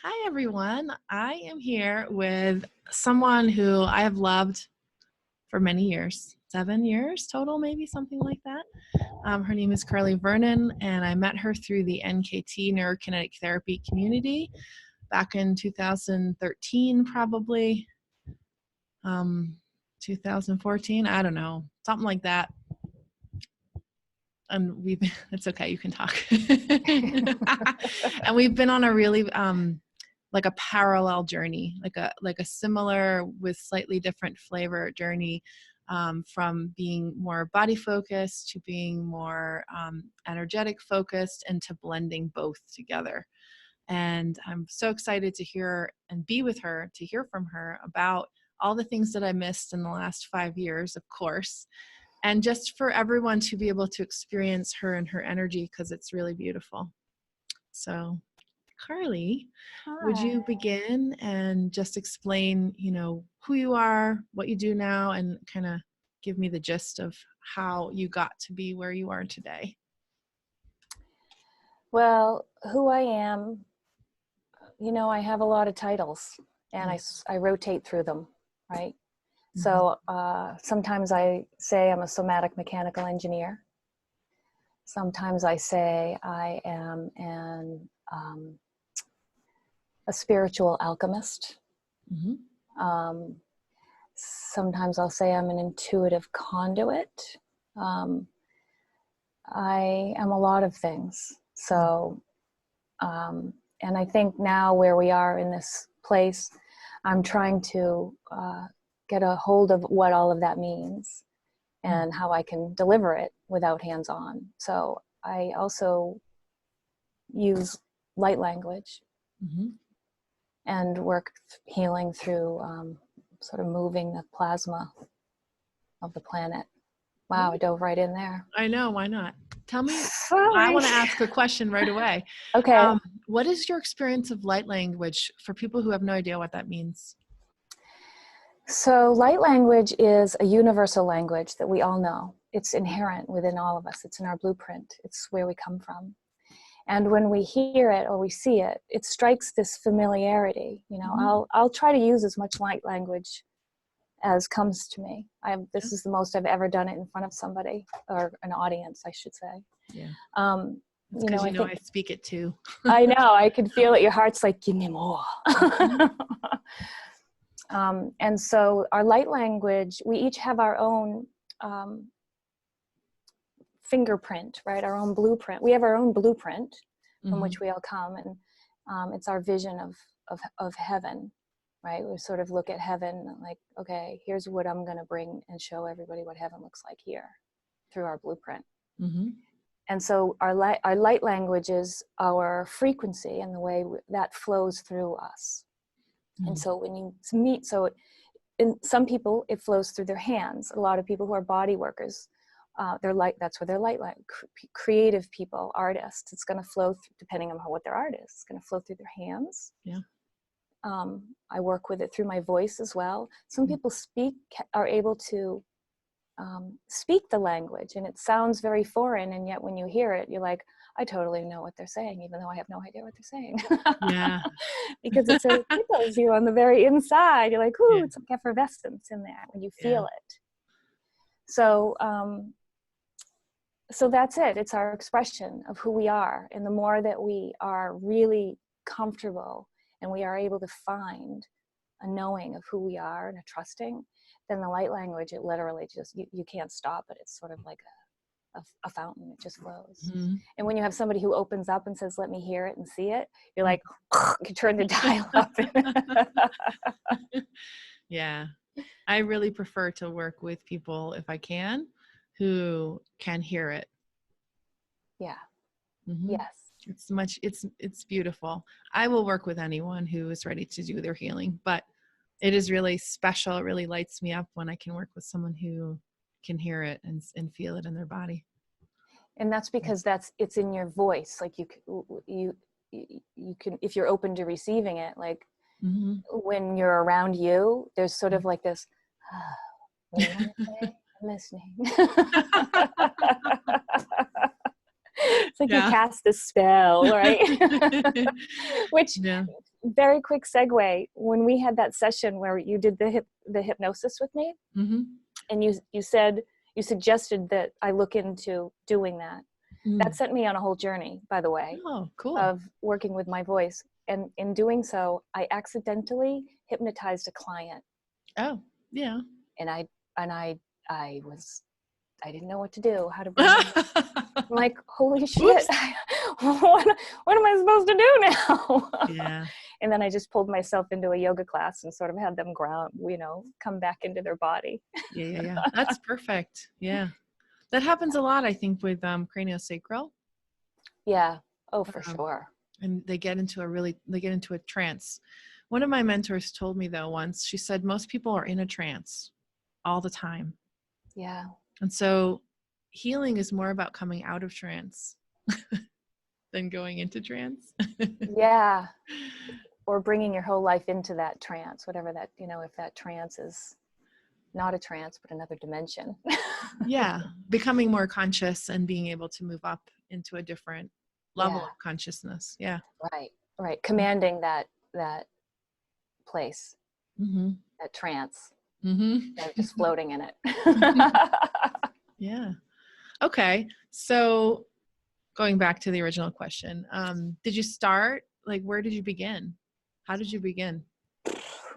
Hi, everyone. I am here with someone who I have loved for many years, 7 years total, maybe something like that. Her name is Vernon, and I met her through the NKT Neurokinetic Therapy community back in 2013, probably 2014. I don't know, something like that. And it's okay, you can talk. And we've been on a really like a parallel journey, like a similar with slightly different flavor journey, from being more body focused to being more energetic focused, and to blending both together. And I'm so excited to hear and be with her, to hear from her about all the things that I missed in the last 5 years, of course, and just for everyone to be able to experience her and her energy, because it's really beautiful. So, Carly, would you begin and just explain, who you are, what you do now, and kind of give me the gist of how you got to be where you are today? Well, who I am, I have a lot of titles, and I rotate through them, right? Mm-hmm. So sometimes I say I'm a somatic mechanical engineer. Sometimes I say I am a spiritual alchemist. Mm-hmm. Sometimes I'll say I'm an intuitive conduit. I am a lot of things. So, and I think now where we are in this place, I'm trying to get a hold of what all of that means and how I can deliver it without hands-on. So I also use light language. Mm-hmm. And work healing through sort of moving the plasma of the planet. Wow, I dove right in there. I know, why not? Tell me, I want to ask a question right away. Okay. What is your experience of light language for people who have no idea what that means? So light language is a universal language that we all know. It's inherent within all of us. It's in our blueprint. It's where we come from. And when we hear it or we see it, it strikes this familiarity. Mm-hmm. I'll try to use as much light language as comes to me. This is the most I've ever done it in front of somebody, or an audience, I should say. Yeah. Because I speak it too. I know. I can feel it. Your heart's like, give me more. Mm-hmm. And so our light language, we each have our own fingerprint, right? Our own blueprint. We have our own blueprint from mm-hmm. which we all come, and it's our vision of heaven, right? We sort of look at heaven like, okay, here's what I'm going to bring and show everybody what heaven looks like here through our blueprint. Mm-hmm. And so our light language is our frequency and the way that flows through us. Mm-hmm. And so when you meet, in some people it flows through their hands. A lot of people who are body workers, that's where their light creative people, artists, it's going to flow depending on what their art is. It's going to flow through their hands. Yeah. I work with it through my voice as well. Some people are able to speak the language, and it sounds very foreign, and yet when you hear it, you're like, I totally know what they're saying, even though I have no idea what they're saying. Yeah. Because it sort of tickles you on the very inside. You're like, ooh, yeah. It's like effervescence in there when you feel it. So, so that's it. It's our expression of who we are. And the more that we are really comfortable and we are able to find a knowing of who we are and a trusting, then the light language, it literally just, you can't stop it. It's sort of like a fountain. It just flows. Mm-hmm. And when you have somebody who opens up and says, let me hear it and see it, you're like, you turn the dial up. Yeah. I really prefer to work with people, if I can, who can hear it. Yeah. Mm-hmm. Yes. It's beautiful. I will work with anyone who is ready to do their healing, but it is really special. It really lights me up when I can work with someone who can hear it and feel it in their body. And that's because it's in your voice. Like you can, if you're open to receiving it, like mm-hmm. when you're around you, there's sort of like this, what do you want to say? I'm listening. It's like you cast a spell, right? Which very quick segue. When we had that session where you did the hypnosis with me, Mm-hmm. and you suggested that I look into doing that. That sent me on a whole journey, by the way, Oh, cool. of working with my voice. And in doing so, I accidentally hypnotized a client. Oh, yeah. And I didn't know what to do, how to bring him. I'm like, holy shit, what am I supposed to do now? Yeah. And then I just pulled myself into a yoga class and sort of had them ground, come back into their body. Yeah. That's perfect. Yeah. That happens a lot, I think, with craniosacral. Yeah. Oh, for sure. And they get into a trance. One of my mentors told me though once, she said, most people are in a trance all the time. Yeah. And so healing is more about coming out of trance than going into trance. Yeah. Or bringing your whole life into that trance, whatever that, if that trance is not a trance, but another dimension. Yeah. Becoming more conscious and being able to move up into a different level of consciousness. Yeah. Right. Commanding that place, Mm-hmm. that trance. Mm-hmm. Just floating in it. Yeah. Okay. So going back to the original question, did you start, where did you begin? How did you begin?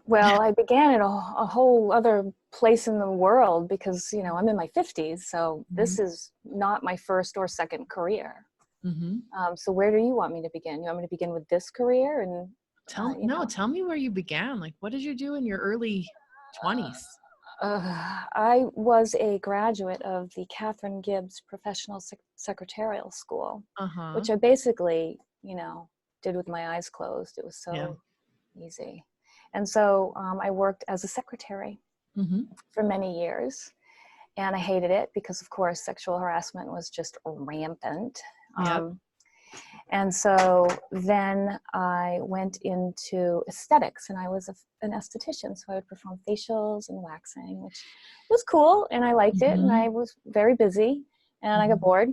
Well, I began at a whole other place in the world because, I'm in my 50s. So this is not my first or second career. Mm-hmm. So where do you want me to begin? You want me to begin with this career? And tell me where you began. What did you do in your early 20s? I was a graduate of the Catherine Gibbs Professional Secretarial School, which I basically, did with my eyes closed. It was so easy. And so I worked as a secretary for many years, and I hated it because, of course, sexual harassment was just rampant. And so then I went into aesthetics, and I was an esthetician. So I would perform facials and waxing, which was cool, and I liked it, and I was very busy, and I got bored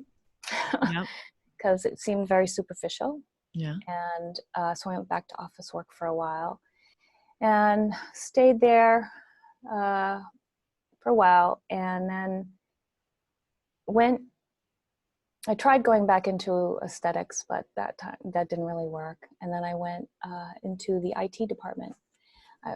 because it seemed very superficial. Yeah. And so I went back to office work for a while and stayed there for a while, and then I tried going back into aesthetics, but that didn't really work. And then I went into the IT department.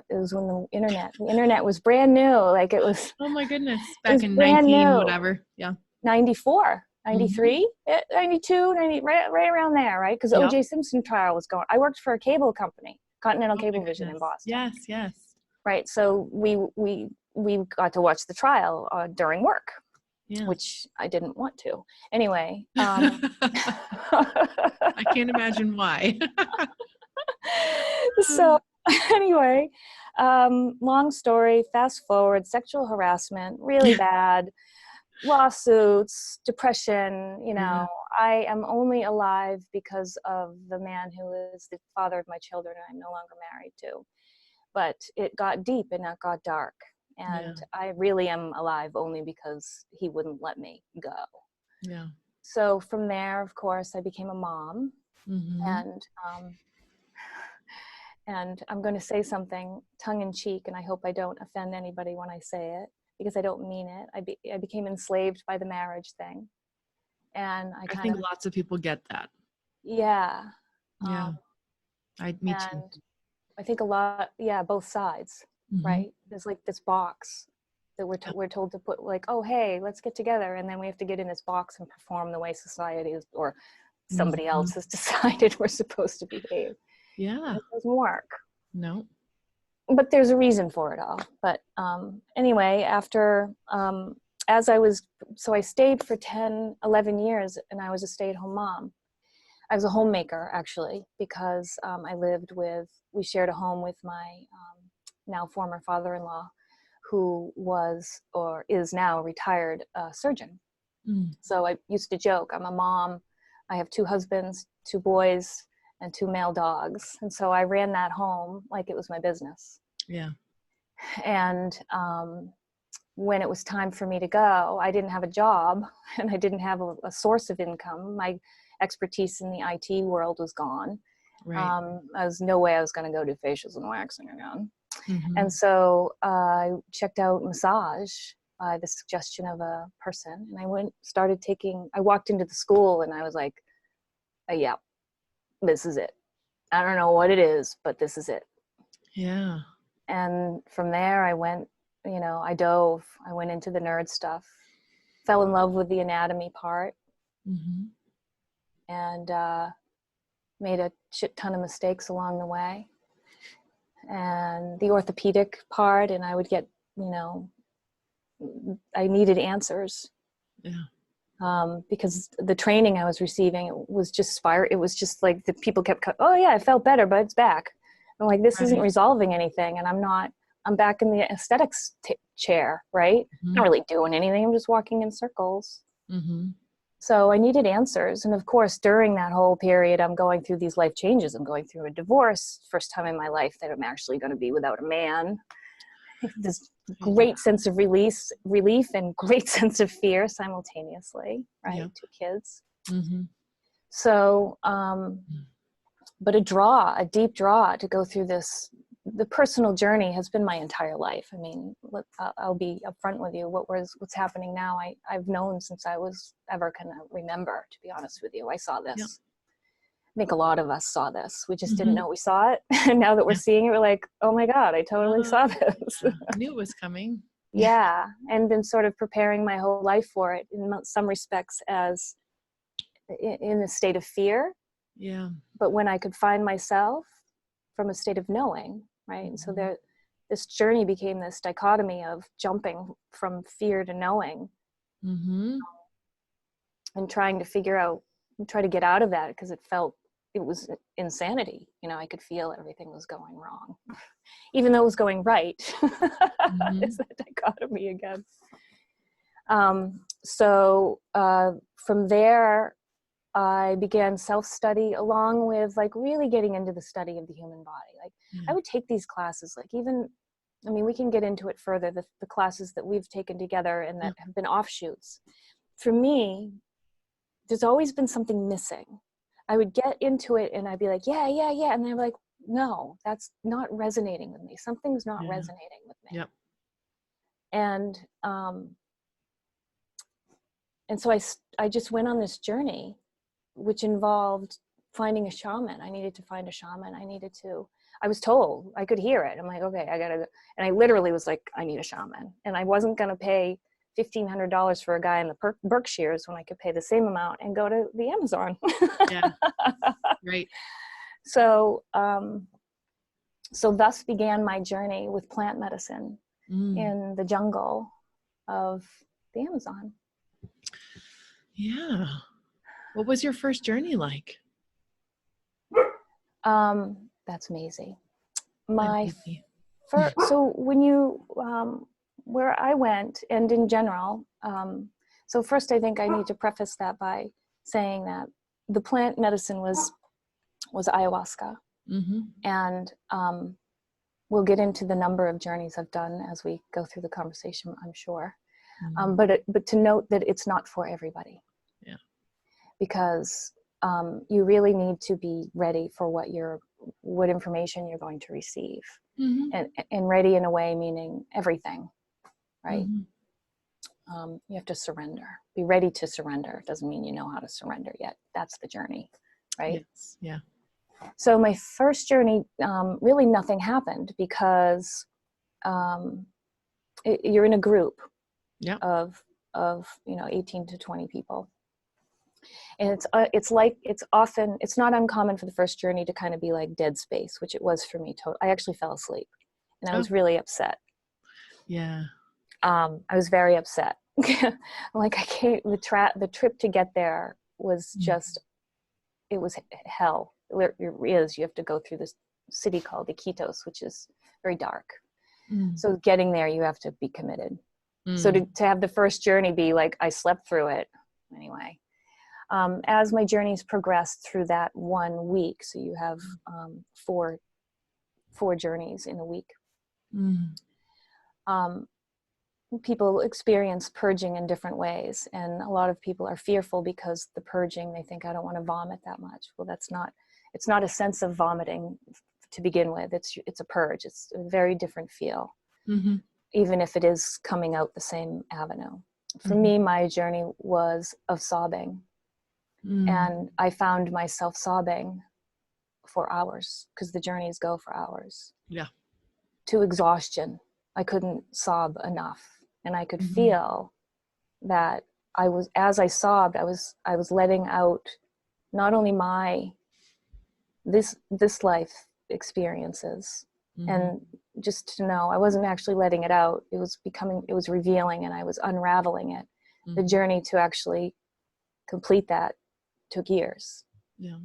It was when the internet was brand new. It was. Oh my goodness. Back in 19, whatever. Yeah. 94, 93, 92, 90, right around there, right? Because O.J. Simpson trial was going. I worked for a cable company, Continental Cablevision in Boston. Yes. Right. So we got to watch the trial during work. Yeah. Which I didn't want to. Anyway. I can't imagine why. So anyway, long story, fast forward, sexual harassment, really bad, lawsuits, depression, I am only alive because of the man who is the father of my children I'm no longer married to. But it got deep and it got dark. And I really am alive only because he wouldn't let me go. Yeah. So from there, of course, I became a mom. And I'm going to say something tongue in cheek, and I hope I don't offend anybody when I say it, because I don't mean it. I became enslaved by the marriage thing. And I think lots of people get that. Yeah. Me too. I think a lot, both sides. Right? There's this box that we're told to put, oh, hey, let's get together, and then we have to get in this box and perform the way society is, or somebody else has decided we're supposed to behave. Yeah. It doesn't work. No. But there's a reason for it all. But anyway, after I stayed for 10, 11 years, and I was a stay-at-home mom. I was a homemaker, actually, because we shared a home with my now former father-in-law, who was or is now a retired surgeon. So I used to joke, I'm a mom, I have 2 husbands, 2 boys, and 2 male dogs. And so I ran that home like it was my business. Yeah. And when it was time for me to go, I didn't have a job, and I didn't have a source of income. My expertise in the IT world was gone. Right. I was no way I was going to go do facials and waxing again. Mm-hmm. And so I checked out massage by the suggestion of a person. And I I walked into the school and I was like, yeah, this is it. I don't know what it is, but this is it. Yeah. And from there I went, I went into the nerd stuff, fell in love with the anatomy part, Mm-hmm. and made a shit ton of mistakes along the way. And the orthopedic part, and I would get, I needed answers. Yeah. Because the training I was receiving, it was just like the people kept, oh yeah, I felt better, but it's back. I'm like, this isn't resolving anything. And I'm back in the aesthetics chair, right? Mm-hmm. I'm not really doing anything. I'm just walking in circles. Mm-hmm. So I needed answers. And of course, during that whole period, I'm going through these life changes. I'm going through a divorce, first time in my life that I'm actually going to be without a man. This great sense of relief and great sense of fear simultaneously, right? Yep. 2 kids. Mm-hmm. So, but a deep draw to go through this. The personal journey has been my entire life. I mean, I'll be upfront with you. What's happening now, I've known since I was ever kind of remember, to be honest with you. I saw this. Yep. I think a lot of us saw this. We just didn't know we saw it. And now that we're seeing it, we're like, oh my God, I totally saw this. I knew it was coming. Yeah. And been sort of preparing my whole life for it in some respects as in a state of fear. Yeah. But when I could find myself from a state of knowing, right? And so this journey became this dichotomy of jumping from fear to knowing, and trying to get out of that, because it was insanity. I could feel everything was going wrong, even though it was going right. It's that dichotomy again. So from there, I began self-study along with really getting into the study of the human body. I would take these classes, we can get into it further, the classes that we've taken together and that have been offshoots. For me, there's always been something missing. I would get into it and I'd be like, yeah. And they're like, no, that's not resonating with me. Something's not resonating with me. Yep. And so I just went on this journey, which involved finding a shaman. I needed to find a shaman. I was told, I could hear it. I'm like, okay, I gotta go. And I literally was like, I need a shaman. And I wasn't gonna pay $1,500 for a guy in the Berkshires when I could pay the same amount and go to the Amazon. Yeah, right. So thus began my journey with plant medicine in the jungle of the Amazon. Yeah. What was your first journey like? That's Maisie. So when you, where I went, and in general, so first I think I need to preface that by saying that the plant medicine was ayahuasca. And we'll get into the number of journeys I've done as we go through the conversation, I'm sure. But to note that it's not for everybody. Yeah. Because you really need to be ready for what information you're going to receive. And ready in a way meaning everything, right? You have to surrender. Be ready to surrender. It doesn't mean you know how to surrender yet. That's the journey, right? Yes. Yeah. So my first journey, really nothing happened because you're in a group of 18 to 20 people. And it's not uncommon for the first journey to kind of be like dead space, which it was for me. I actually fell asleep and I was really upset. Yeah. I was very upset. Like the trip to get there was just, it was hell. It is. You have to go through this city called Iquitos, which is very dark. So getting there, you have to be committed. So to have the first journey be like, I slept through it anyway. As my journeys progressed through that 1 week, so you have 4 journeys in a week. People experience purging in different ways, and a lot of people are fearful because the purging, they think, I don't want to vomit that much. Well, that's not it's not a sense of vomiting to begin with. It's a purge. It's a very different feel, even if it is coming out the same avenue. For me, my journey was of sobbing. And I found myself sobbing for hours, because the journeys go for hours. Yeah. To exhaustion. I couldn't sob enough. And I could feel that as I sobbed, I was letting out not only my this life experiences, and just to know I wasn't actually letting it out. It was revealing, and I was unraveling it. The journey to actually complete that took years. Yeah.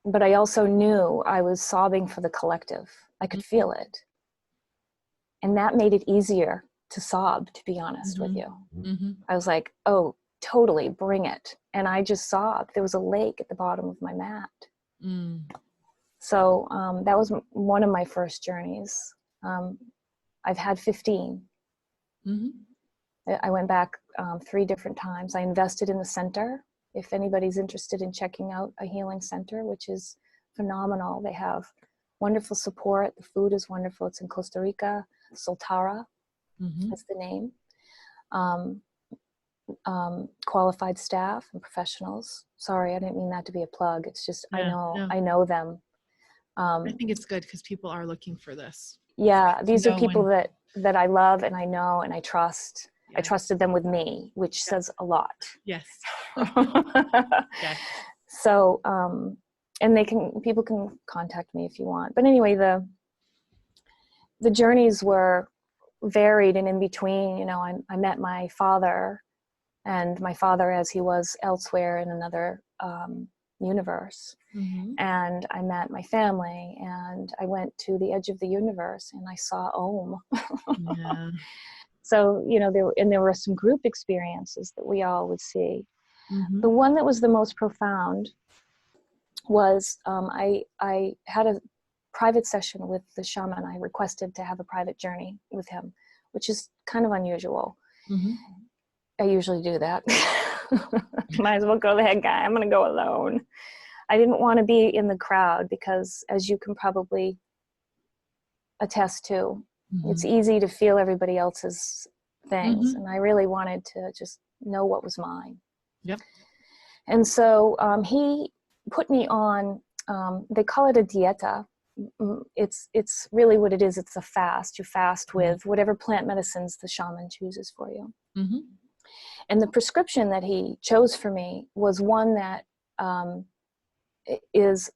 But I also knew I was sobbing for the collective. I could feel it. And that made it easier to sob, to be honest with you. I was like, oh, totally, bring it. And I just sobbed. There was a lake at the bottom of my mat. So that was one of my first journeys. I've had 15. I went back 3 different times. I invested in the center. If anybody's interested in checking out a healing center, which is phenomenal. They have wonderful support. The food is wonderful. It's in Costa Rica. Soltara is the name. Qualified staff and professionals. Sorry, I didn't mean that to be a plug. It's just, I know them. I think it's good because people are looking for this. Yeah, these are people that I love and I know and I trust. Yes. I trusted them with me, which says a lot. Yes. Yes. So, and people can contact me if you want. But anyway, the journeys were varied, and in between, you know, I met my father, and my father as he was elsewhere in another universe. And I met my family, and I went to the edge of the universe, and I saw Om. Yeah. So, you know, there were some group experiences that we all would see. The one that was the most profound was I had a private session with the shaman. I requested to have a private journey with him, which is kind of unusual. I usually do that. Might as well go the head guy. I'm going to go alone. I didn't want to be in the crowd because, as you can probably attest to, it's easy to feel everybody else's things. And I really wanted to just know what was mine. Yep. And so he put me on, they call it a dieta. It's really what it is. It's a fast. You fast with whatever plant medicines the shaman chooses for you. And the prescription that he chose for me was one that is,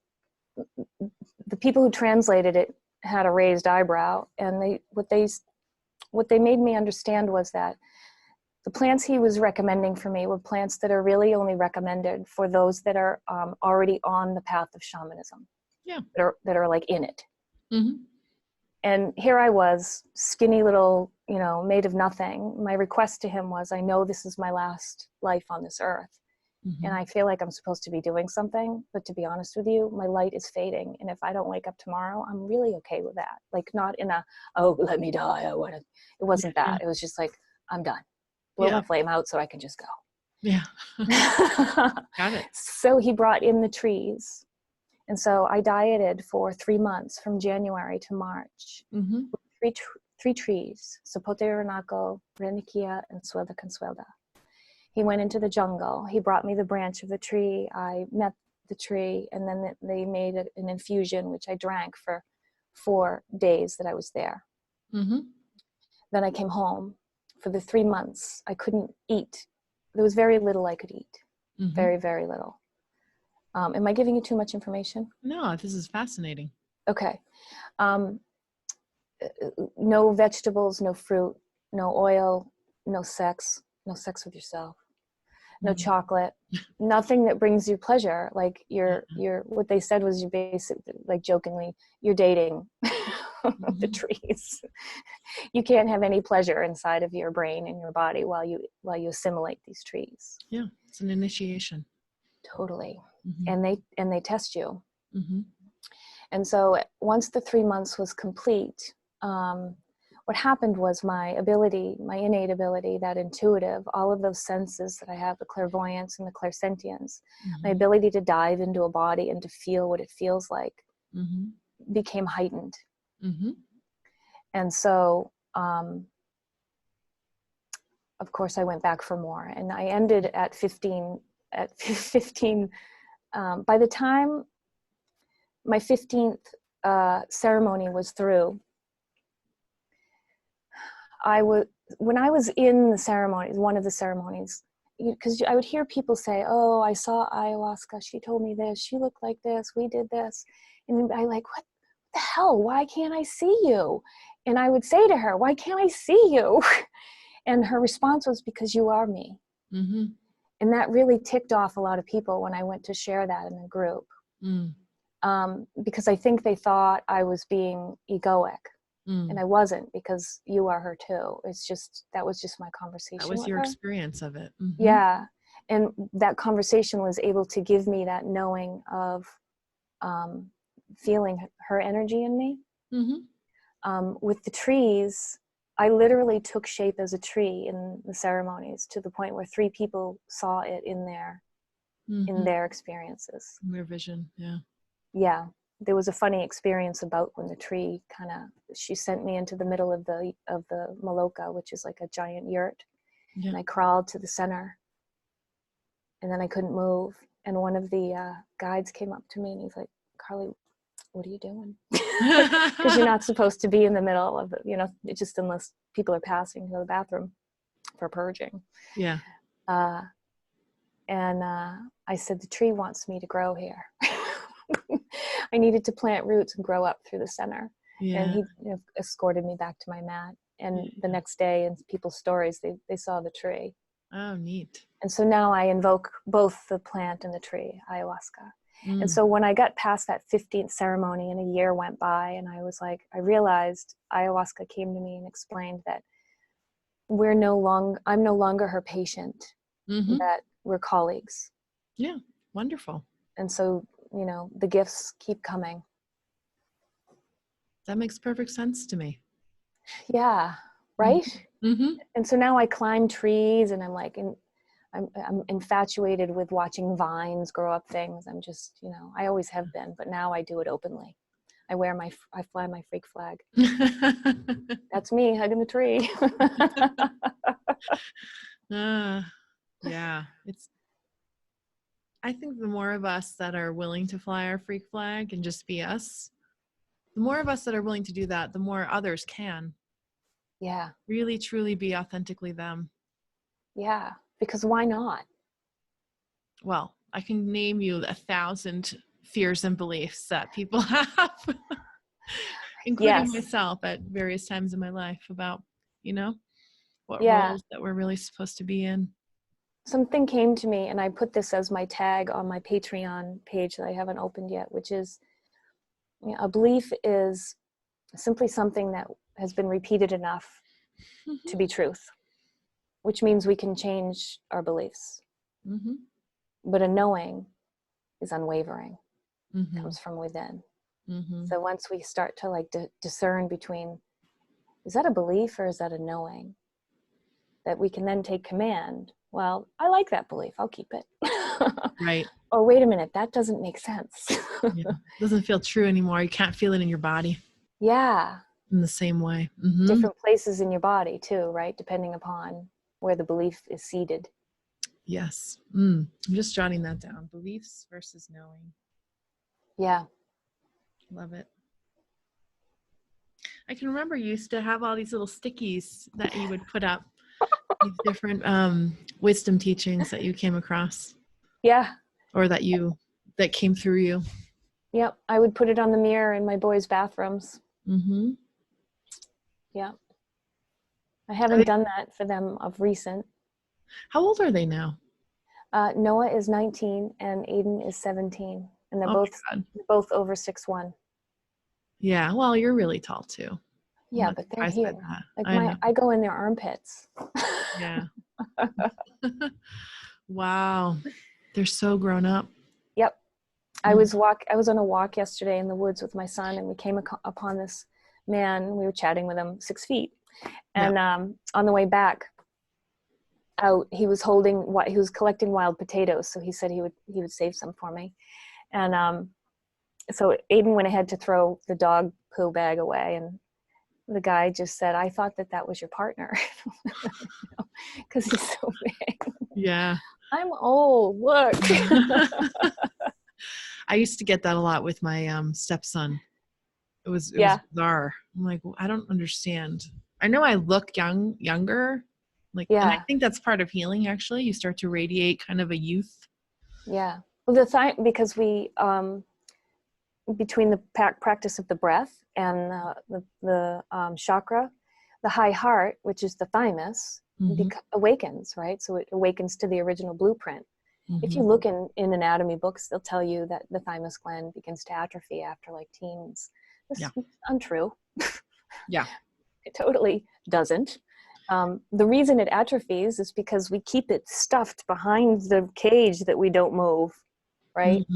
the people who translated it had a raised eyebrow, and what they made me understand was that the plants he was recommending for me were plants that are really only recommended for those that are already on the path of shamanism. Yeah. That are like in it. And here I was, skinny little, you know, made of nothing. My request to him was, I know this is my last life on this earth. And I feel like I'm supposed to be doing something, but to be honest with you, my light is fading. And if I don't wake up tomorrow, I'm really okay with that. Like, not in a, oh, let me die, I want to. It wasn't that. It was just like, I'm done. Blow my flame out so I can just go. Yeah. Got it. So he brought in the trees. And so I dieted for 3 months, from January to March, with three trees, Sapote Ranako, Renikia, and Suelda Consuelda. He went into the jungle. He brought me the branch of the tree. I met the tree, and then they made an infusion, which I drank for 4 days that I was there. Then I came home. For the 3 months, I couldn't eat. There was very little I could eat. Very, very little. Am I giving you too much information? No, this is fascinating. Okay. No vegetables, no fruit, no oil, no sex with yourself, no chocolate, nothing that brings you pleasure. Like you're what they said was, you basically, like jokingly, you're dating the trees. You can't have any pleasure inside of your brain and your body while you assimilate these trees. Yeah, it's an initiation. Totally. And they test you. And so once the 3 months was complete, what happened was my ability, my innate ability, that intuitive, all of those senses that I have, the clairvoyance and the clairsentience, my ability to dive into a body and to feel what it feels like became heightened. And so, of course, I went back for more, and I ended at 15. At 15, by the time my 15th ceremony was through, when I was in the ceremonies, one of the ceremonies, because I would hear people say, "Oh, I saw ayahuasca. She told me this. She looked like this. We did this," and I like, what the hell? Why can't I see you? And I would say to her, "Why can't I see you?" And her response was, "Because you are me." And that really ticked off a lot of people when I went to share that in the group, because I think they thought I was being egoic. And I wasn't, because you are her too. It's just, that was just my conversation. That was your experience of it. Yeah. And that conversation was able to give me that knowing of feeling her energy in me. With the trees, I literally took shape as a tree in the ceremonies, to the point where 3 people saw it in their experiences. Their vision. Yeah. Yeah. There was a funny experience about when the tree she sent me into the middle of the Maloka, which is like a giant yurt. Yeah. And I crawled to the center, and then I couldn't move. And one of the guides came up to me and he's like, "Carly, what are you doing?" Because you're not supposed to be in the middle of it, just unless people are passing to the bathroom for purging. Yeah. And I said, "The tree wants me to grow here." I needed to plant roots and grow up through the center. Yeah. And he escorted me back to my mat. And the next day, in people's stories, they saw the tree. Oh, neat. And so now I invoke both the plant and the tree, ayahuasca. And so when I got past that 15th ceremony and a year went by, and I realized ayahuasca came to me and explained that I'm no longer her patient, that we're colleagues. Yeah, wonderful. And so, the gifts keep coming. That makes perfect sense to me. Yeah, right? And so now I climb trees, and I'm infatuated with watching vines grow up things. I'm just, I always have been, but now I do it openly. I fly my freak flag. That's me hugging the tree. Yeah, I think the more of us that are willing to fly our freak flag and just be us, the more of us that are willing to do that, the more others can. Yeah. Really, truly be authentically them. Yeah, because why not? Well, I can name you 1,000 fears and beliefs that people have, including myself at various times in my life about, what roles that we're really supposed to be in. Something came to me, and I put this as my tag on my Patreon page that I haven't opened yet, which is, a belief is simply something that has been repeated enough to be truth, which means we can change our beliefs. But a knowing is unwavering, comes from within. So once we start to discern between, is that a belief or is that a knowing, that we can then take command. Well, I like that belief, I'll keep it. Right. Or wait a minute, that doesn't make sense. Yeah. It doesn't feel true anymore. You can't feel it in your body. Yeah. In the same way. Different places in your body too, right? Depending upon where the belief is seated. Yes. I'm just jotting that down. Beliefs versus knowing. Yeah. Love it. I can remember you used to have all these little stickies that you would put up. These different wisdom teachings that you came across. Yeah. Or that came through you. Yep. I would put it on the mirror in my boys' bathrooms. Yeah. I haven't done that for them of recent. How old are they now? Noah is 19 and Aiden is 17. And they're both over 6'1". Yeah. Well, you're really tall too. Yeah, but they're here. I go in their armpits. Yeah. Wow. They're so grown up. Yep. I was on a walk yesterday in the woods with my son, and we came upon this man, we were chatting with him 6 feet. And on the way back out, he was collecting wild potatoes. So he said he would save some for me. And so Aiden went ahead to throw the dog poo bag away, and the guy just said, "I thought that was your partner," because he's so big. Yeah. I'm old. Look. I used to get that a lot with my stepson. It was bizarre. I'm like, well, I don't understand. I know I look younger. Like, and I think that's part of healing. Actually, you start to radiate kind of a youth. Yeah. Well, because we between the practice of the breath and the chakra, the high heart, which is the thymus, awakens, right? So it awakens to the original blueprint. If you look in anatomy books, they'll tell you that the thymus gland begins to atrophy after like teens. This is untrue. Yeah. It totally doesn't. The reason it atrophies is because we keep it stuffed behind the cage that we don't move, right?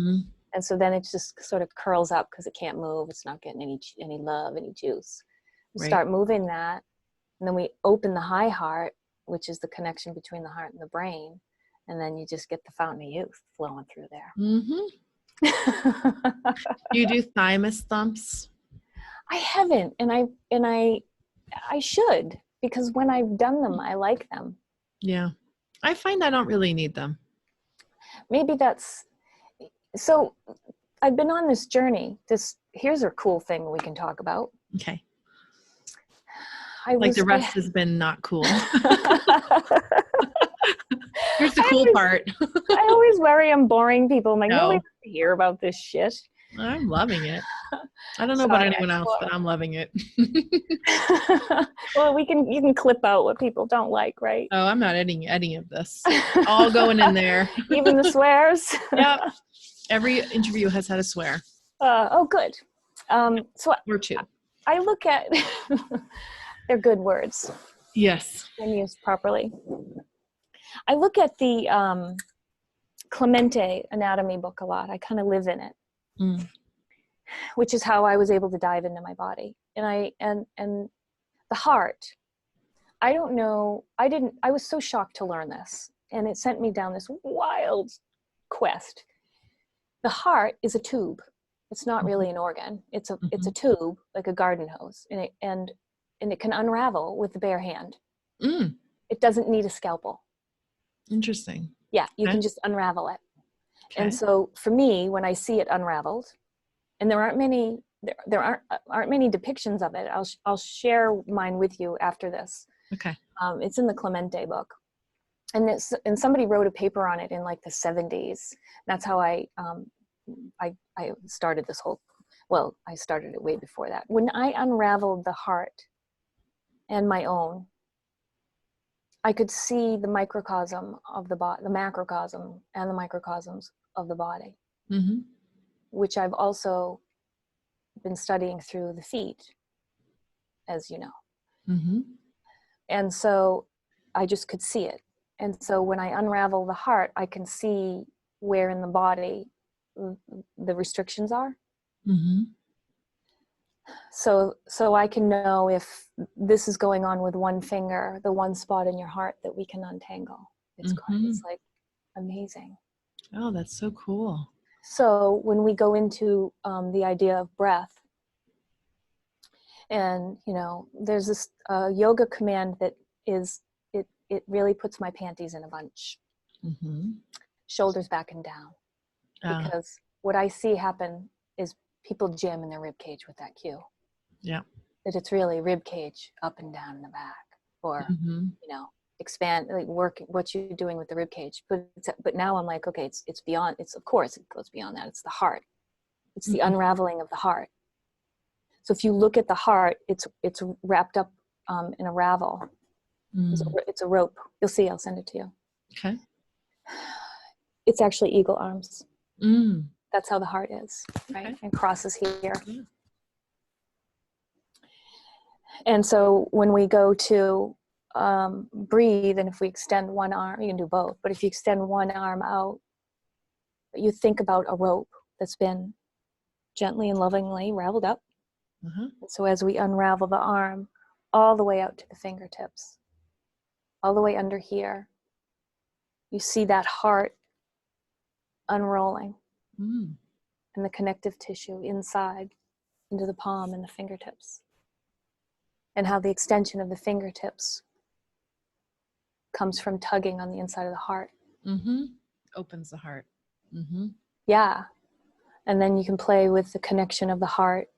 And so then it just sort of curls up because it can't move. It's not getting any love, any juice. We start moving that, and then we open the high heart, which is the connection between the heart and the brain, and then you just get the fountain of youth flowing through there. You do thymus thumps? I haven't, and I should, because when I've done them, I like them. Yeah, I find I don't really need them. Maybe that's so. I've been on this journey. Here's a cool thing we can talk about. Okay. The rest has been not cool. Here's the cool part. I always worry I'm boring people. I'm like, nobody wants to hear about this shit. I'm loving it. I don't know about anyone else, but I'm loving it. Well, you can clip out what people don't like, right? Oh, I'm not editing any of this. All going in there. Even the swears? Yep. Every interview has had a swear. Oh, good. So or two. I look at, they're good words. Yes. When used properly. I look at the Clemente anatomy book a lot. I kind of live in it, which is how I was able to dive into my body. And the heart, I don't know, I was so shocked to learn this, and it sent me down this wild quest. The heart is a tube. It's not really an organ. It's a tube, like a garden hose, and it can unravel with the bare hand. It doesn't need a scalpel. Interesting. Yeah, you can just unravel it. Okay. And so for me, when I see it unraveled, and there aren't many depictions of it. I'll share mine with you after this. Okay. It's in the Clemente book, and somebody wrote a paper on it in like the 70s. That's how I started this whole. Well, I started it way before that. When I unraveled the heart and my own, I could see the microcosm of the body, the macrocosm and the microcosms of the body, which I've also been studying through the feet, as you know. And so I just could see it. And so when I unravel the heart, I can see where in the body the restrictions are. So I can know if this is going on with one finger, the one spot in your heart that we can untangle. It's like amazing. Oh, that's so cool. So when we go into the idea of breath, and there's this yoga command that is it really puts my panties in a bunch. Shoulders back and down, because what I see happen is people jam in their rib cage with that cue. Yeah. That it's really rib cage up and down in the back, or expand, like work what you're doing with the rib cage. But now I'm like, okay, it's beyond. Of course it goes beyond that. It's the heart. It's the unraveling of the heart. So if you look at the heart, it's wrapped up in a ravel. It's a rope. You'll see. I'll send it to you. Okay. It's actually eagle arms. That's how the heart is, right? Okay. And crosses here. And so when we go to breathe, and if we extend one arm, you can do both, but if you extend one arm out, you think about a rope that's been gently and lovingly raveled up, And so as we unravel the arm, all the way out to the fingertips, all the way under here, you see that heart unrolling and the connective tissue inside into the palm and the fingertips, and how the extension of the fingertips comes from tugging on the inside of the heart. Opens the heart. Yeah. And then you can play with the connection of the heart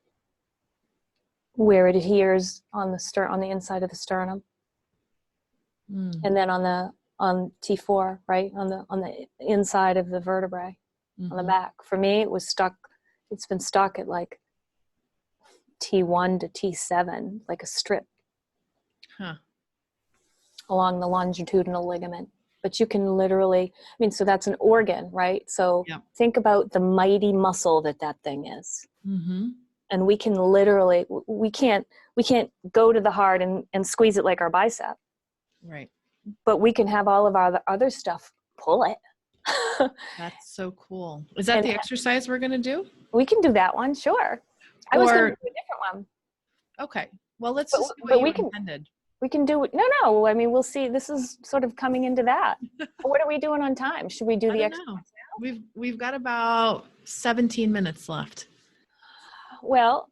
where it adheres on the inside of the sternum, and then on T4, right, on the inside of the vertebrae, on the back. For me, it's been stuck at like T1 to T7, like a strip along the longitudinal ligament. But you can literally, so that's an organ, right? So think about the mighty muscle that thing is. And we can literally, we can't go to the heart and squeeze it like our bicep. Right. But we can have all of our other stuff pull it. That's so cool. Is that the exercise we're going to do? We can do that one, sure. I was going to do a different one. Okay. Well, let's just do what you intended. We can do it. No. We'll see. This is sort of coming into that. What are we doing on time? Should we do the exercise now? We've got about 17 minutes left. Well,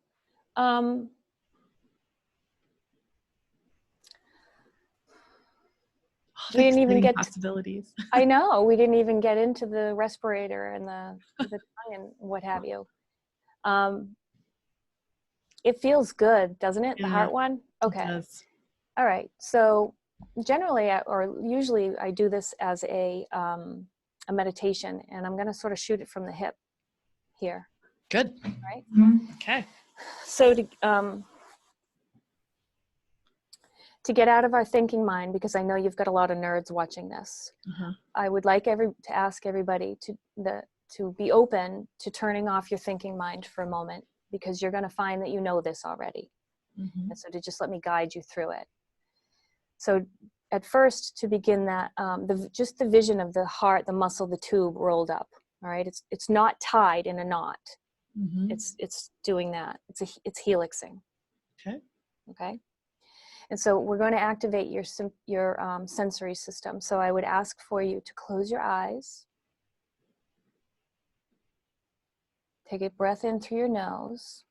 we didn't even get possibilities. I know we didn't even get into the respirator and the tongue and what have you. It feels good, doesn't it? The heart one. Okay. It does. All right. So generally, or usually, I do this as a meditation, and I'm going to sort of shoot it from the hip here. Good. Right. Okay. So to get out of our thinking mind, because I know you've got a lot of nerds watching this, I would like to ask everybody to be open to turning off your thinking mind for a moment, because you're going to find that you know this already. And so to just let me guide you through it. So at first, to begin that, just the vision of the heart, the muscle, the tube rolled up. All right, it's not tied in a knot. It's doing that. It's helixing. Okay. And so we're going to activate your sensory system. So I would ask for you to close your eyes. Take a breath in through your nose.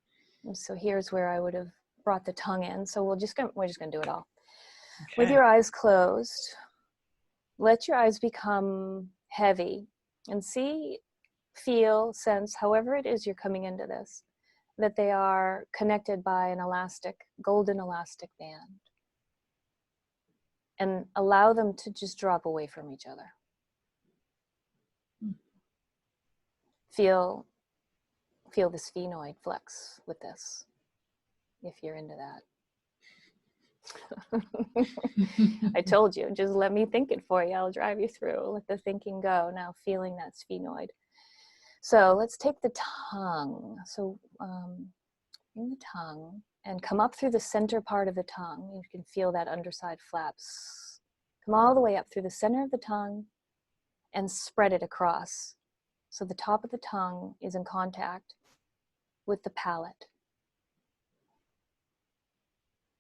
And so here's where I would have brought the tongue in. So we're just going to do it all. Okay. With your eyes closed, let your eyes become heavy and feel, sense, however it is you're coming into this, that they are connected by an golden elastic band. And allow them to just drop away from each other. Feel the sphenoid flex with this, if you're into that. I told you, just let me think it for you. I'll drive you through. Let the thinking go. Now feeling that sphenoid. So let's take the tongue. So bring the tongue and come up through the center part of the tongue. You can feel that underside flaps. Come all the way up through the center of the tongue and spread it across. So the top of the tongue is in contact with the palate.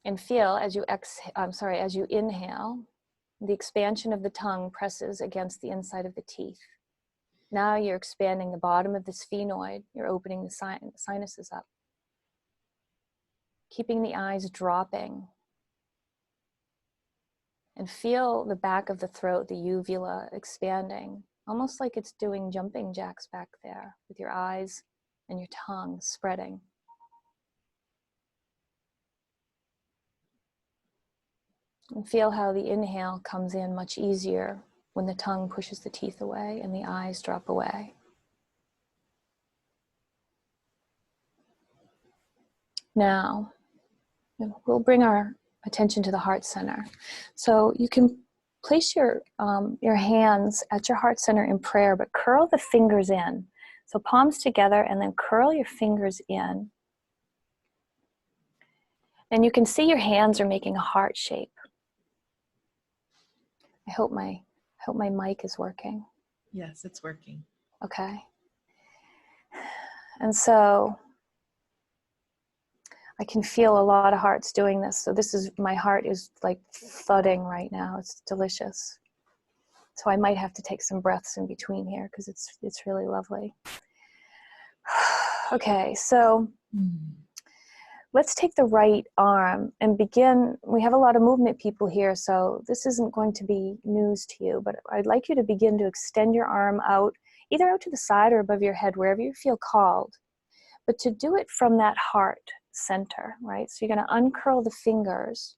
And feel as you inhale, the expansion of the tongue presses against the inside of the teeth. Now you're expanding the bottom of the sphenoid. You're opening the sinuses up. Keeping the eyes dropping. And feel the back of the throat, the uvula, expanding. Almost like it's doing jumping jacks back there with your eyes and your tongue spreading. And feel how the inhale comes in much easier when the tongue pushes the teeth away and the eyes drop away. Now, we'll bring our attention to the heart center. So you can place your hands at your heart center in prayer, but curl the fingers in. So palms together and then curl your fingers in. And you can see your hands are making a heart shape. I hope my mic is working. Yes, it's working. Okay. And so I can feel a lot of hearts doing this. So this is, my heart is like thudding right now. It's delicious. So I might have to take some breaths in between here because it's really lovely. Okay, so let's take the right arm and begin. We have a lot of movement people here, so this isn't going to be news to you, but I'd like you to begin to extend your arm out, either out to the side or above your head, wherever you feel called, but to do it from that heart center, right? So you're going to uncurl the fingers,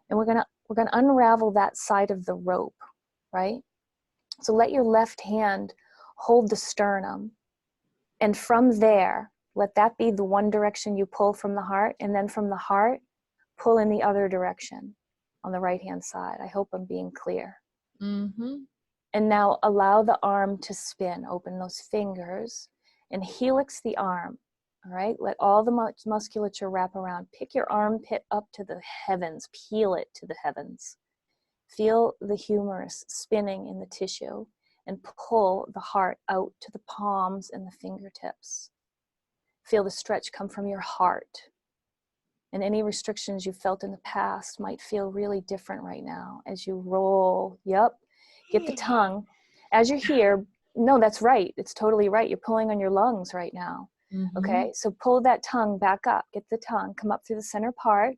and we're going to unravel that side of the rope, right? So let your left hand hold the sternum, and from there, let that be the one direction you pull from the heart, and then from the heart, pull in the other direction on the right-hand side. I hope I'm being clear. Mm-hmm. And now allow the arm to spin. Open those fingers and helix the arm. All right, let all the musculature wrap around. Pick your armpit up to the heavens. Peel it to the heavens. Feel the humerus spinning in the tissue, and pull the heart out to the palms and the fingertips. Feel the stretch come from your heart. And any restrictions you felt in the past might feel really different right now as you roll. Yep. Get the tongue. As you're here, no, that's right. It's totally right. You're pulling on your lungs right now. Mm-hmm. Okay, so pull that tongue back up. Get the tongue. Come up through the center part.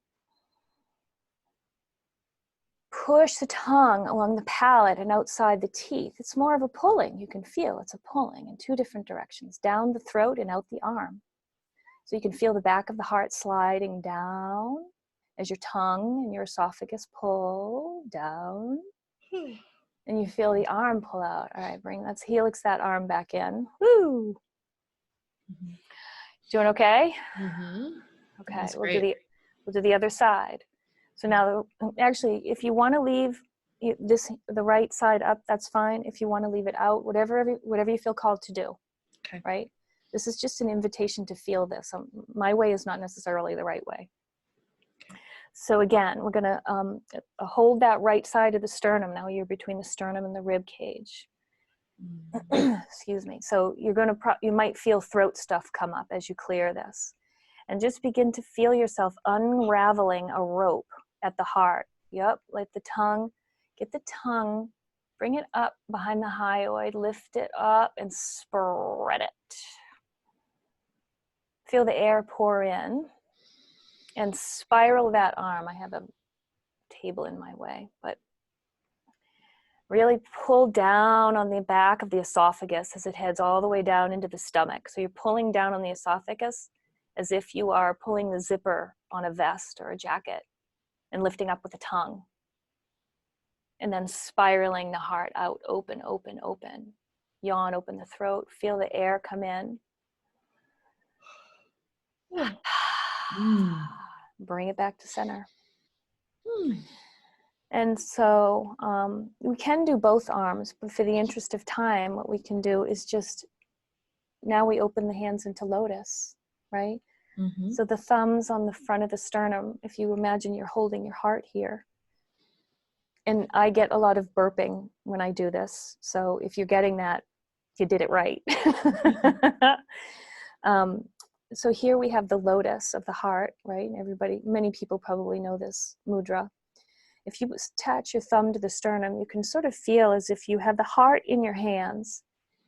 Push the tongue along the palate and outside the teeth. It's more of a pulling. You can feel it's a pulling in two different directions, down the throat and out the arm. So you can feel the back of the heart sliding down as your tongue and your esophagus pull down. And you feel the arm pull out. All right, let's helix that arm back in. Woo! Mm-hmm. Doing okay? Mm-hmm. Okay, we'll do the other side. So now, actually, if you want to leave the right side up, that's fine. If you want to leave it out, whatever you feel called to do. Okay. Right? This is just an invitation to feel this. My way is not necessarily the right way. Okay. So again, we're going to hold that right side of the sternum. Now you're between the sternum and the rib cage. Excuse me. So you're going to you might feel throat stuff come up as you clear this, and just begin to feel yourself unraveling a rope at the heart. Yep. Let the tongue, get the tongue, bring it up behind the hyoid, lift it up and spread it. Feel the air pour in and spiral that arm. I have a table in my way, but really pull down on the back of the esophagus as it heads all the way down into the stomach. So you're pulling down on the esophagus as if you are pulling the zipper on a vest or a jacket, and lifting up with the tongue. And then spiraling the heart out, open, open, open. Yawn, open the throat, feel the air come in. Bring it back to center. And so we can do both arms, but for the interest of time, what we can do is just, now we open the hands into Lotus, right? Mm-hmm. So the thumbs on the front of the sternum, if you imagine you're holding your heart here. And I get a lot of burping when I do this. So if you're getting that, you did it right. So here we have the lotus of the heart, right? Many people probably know this mudra. If you attach your thumb to the sternum, you can sort of feel as if you have the heart in your hands,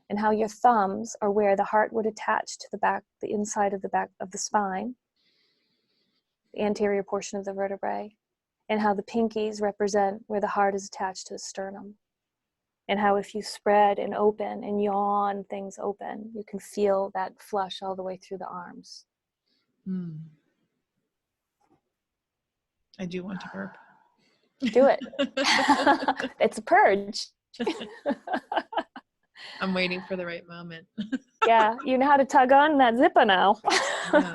and how your thumbs are where the heart would attach to the back, the inside of the back of the spine, the anterior portion of the vertebrae, and how the pinkies represent where the heart is attached to the sternum. And how if you spread and open and yawn things open, you can feel that flush all the way through the arms. I do want to burp. Do it. It's a purge. I'm waiting for the right moment. Yeah, you know how to tug on that zipper now. Yeah.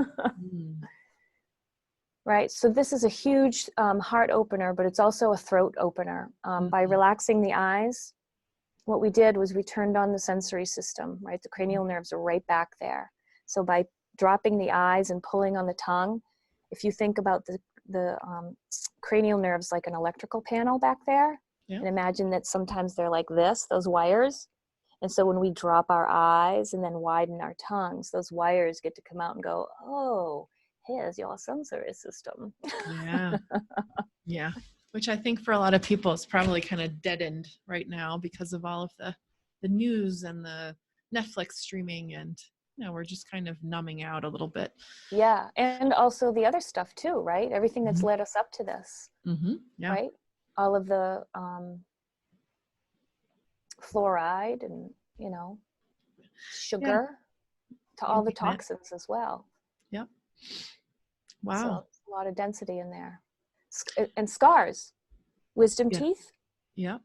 Right, so this is a huge heart opener, but it's also a throat opener. By relaxing the eyes, what we did was we turned on the sensory system, right? The cranial nerves are right back there. So by dropping the eyes and pulling on the tongue, if you think about the cranial nerves like an electrical panel back there, and imagine that sometimes they're like this, those wires. And so when we drop our eyes and then widen our tongues, those wires get to come out and go, oh, here's your sensory system. Yeah. Yeah. Which I think for a lot of people is probably kind of deadened right now because of all of the news and the Netflix streaming, and we're just kind of numbing out a little bit. Yeah. And also the other stuff too, right? Everything that's led us up to this, Yeah. right? All of the fluoride and, sugar to all the toxins as well. Yep. Wow. So it's a lot of density in there. And scars, wisdom teeth. Yep.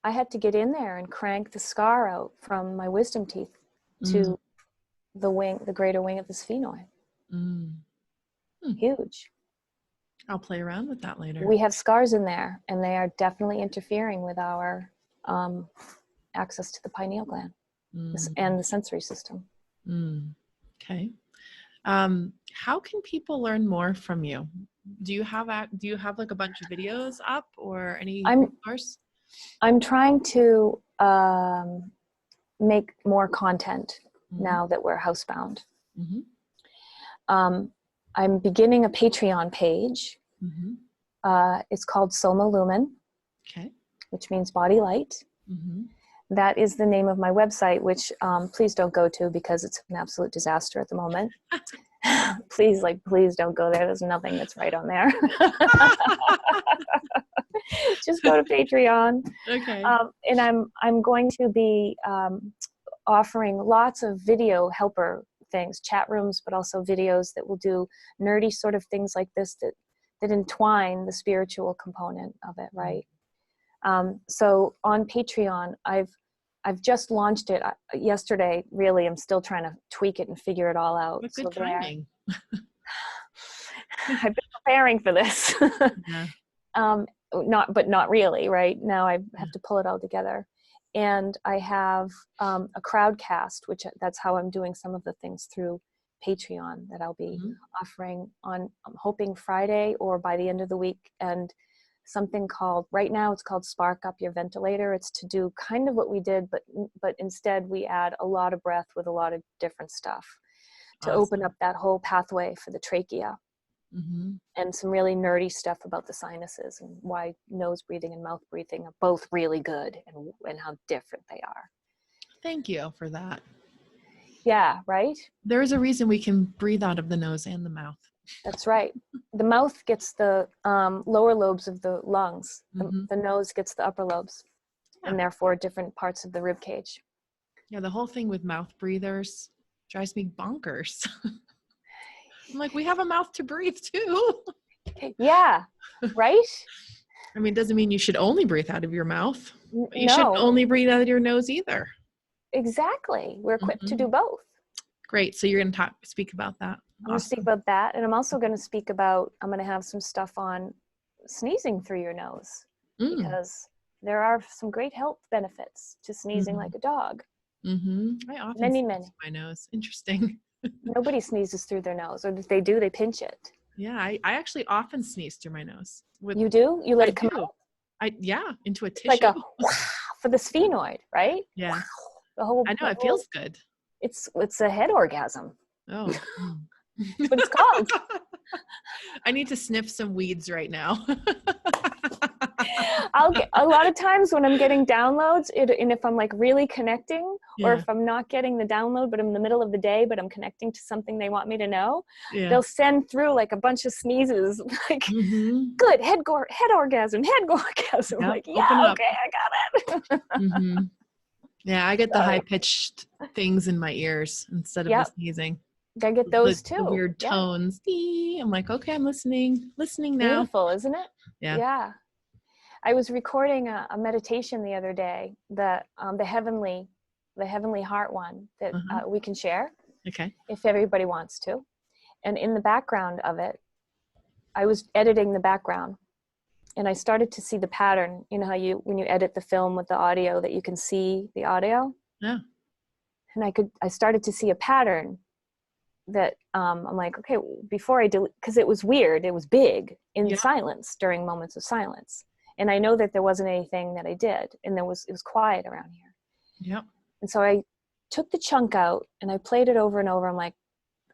I had to get in there and crank the scar out from my wisdom teeth to the greater wing of the sphenoid. Huge. I'll play around with that later. We have scars in there, and they are definitely interfering with our access to the pineal gland and the sensory system. Okay. How can people learn more from you? Do you have like a bunch of videos up or any resource? I'm trying to make more content now that we're housebound. I'm beginning a Patreon page. It's called Soma Lumen, which means body light. That is the name of my website, which please don't go to because it's an absolute disaster at the moment. Please don't go there. There's nothing that's right on there. Just go to Patreon. Okay. And I'm going to be offering lots of video helper things, chat rooms, but also videos that will do nerdy sort of things like this that entwine the spiritual component of it, right? So on Patreon, I've just launched it yesterday. Really, I'm still trying to tweak it and figure it all out. What good timing. I've been preparing for this. Not really, right? Now I have to pull it all together. And I have a crowdcast, which that's how I'm doing some of the things through Patreon that I'll be offering on, I'm hoping Friday or by the end of the week. And something called, right now it's called Spark Up Your Ventilator. It's to do kind of what we did, but instead we add a lot of breath with a lot of different stuff to open up that whole pathway for the trachea. And some really nerdy stuff about the sinuses and why nose breathing and mouth breathing are both really good and how different they are. Thank you for that. Yeah, right? There is a reason we can breathe out of the nose and the mouth. That's right. The mouth gets the lower lobes of the lungs. The nose gets the upper lobes, and therefore different parts of the rib cage. Yeah, the whole thing with mouth breathers drives me bonkers. I'm like, we have a mouth to breathe too. Yeah, right? I mean, it doesn't mean you should only breathe out of your mouth. But you shouldn't only breathe out of your nose either. Exactly. We're equipped to do both. Great. So you're going to speak about that. I'm going to speak about that. And I'm also going to speak about, I'm going to have some stuff on sneezing through your nose. Because there are some great health benefits to sneezing like a dog. I often sneeze through my nose. Interesting. Nobody sneezes through their nose, or if they do, they pinch it. Yeah, I actually often sneeze through my nose. You do? You let it come out? Into a tissue. Like a for the sphenoid, right? Yeah. The whole. I know, it feels good. It's a head orgasm. Oh. That's what it's called. I need to sniff some weeds right now. I'll get a lot of times when I'm getting downloads, and if I'm like really connecting, or if I'm not getting the download, but I'm in the middle of the day, but I'm connecting to something they want me to know, they'll send through like a bunch of sneezes, like good head orgasm. Yep, like, yeah, okay, I got it. Yeah, I get the high pitched things in my ears instead of the sneezing. I get those too. The weird tones. I'm like, okay, I'm listening now. Beautiful, isn't it? Yeah. I was recording a meditation the other day, the heavenly heart one that we can share. Okay. If everybody wants to. And in the background of it, I was editing the background, and I started to see the pattern. You know how when you edit the film with the audio that you can see the audio? Yeah. And I started to see a pattern that I'm like, okay, before I delete, because it was weird, it was big in silence during moments of silence. And I know that there wasn't anything that I did, and it was quiet around here. Yep. And so I took the chunk out and I played it over and over. I'm like,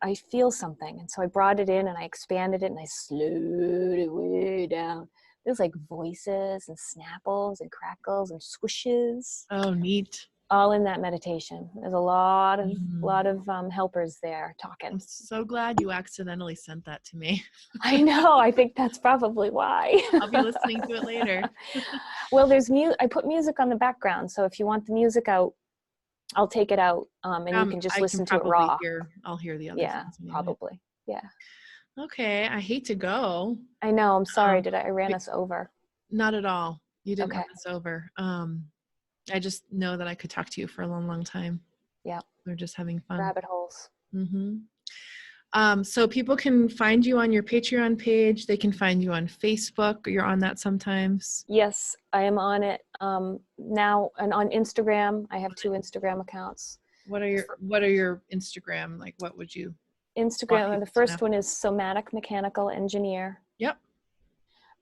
I feel something. And so I brought it in and I expanded it and I slowed it way down. There's like voices and snapples and crackles and squishes. Oh, neat. All in that meditation. There's a lot of Mm. helpers there talking. I'm so glad you accidentally sent that to me. I know. I think that's probably why. I'll be listening to it later. Well, there's I put music on the background, so if you want the music out, I'll take it out, and you can just listen to it raw. I'll hear the other Yeah, things anyway. probably. Yeah. Okay, I hate to go. I know. I'm sorry. I ran us over? Not at all. You didn't Okay. run us over. I just know that I could talk to you for a long, long time. Yeah. We're just having fun. Rabbit holes. So people can find you on your Patreon page. They can find you on Facebook. You're on that sometimes. Yes, I am on it now, and on Instagram. I have 2 Instagram accounts. What are your Instagram, like, what would you? Instagram, the first one is Somatic Mechanical Engineer. Yep.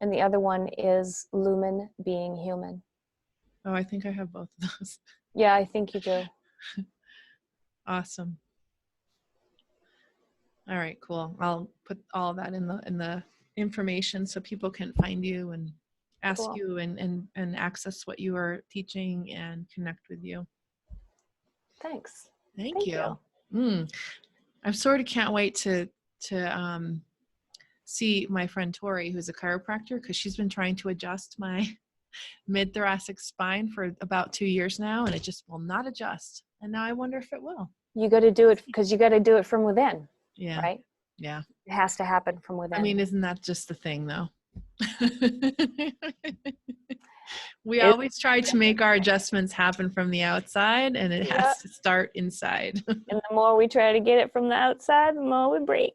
And the other one is Lumen Being Human. Oh, I think I have both of those. Yeah, I think you do. Awesome. All right, cool. I'll put all of that in the information so people can find you and ask you and access what you are teaching and connect with you. Thanks. Thank you. I sort of can't wait to see my friend Tori, who's a chiropractor, because she's been trying to adjust my mid-thoracic spine for about 2 years now, and it just will not adjust. And now I wonder if it will. You got to do it because you got to do it from within. Yeah. Right? Yeah. It has to happen from within. I mean, isn't that just the thing, though? We always try to make our adjustments happen from the outside, and it has to start inside. And the more we try to get it from the outside, the more we break.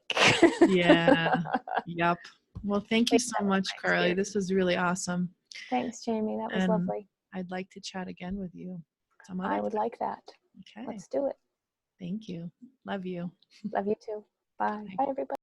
Yeah. Yep. Well, thank you so much, Carly. This was really awesome. Thanks, Jamie. That was lovely. I'd like to chat again with you some other I time. would like that. Okay. Let's do it. Thank you. Love you. Love you too. Bye. Bye, everybody.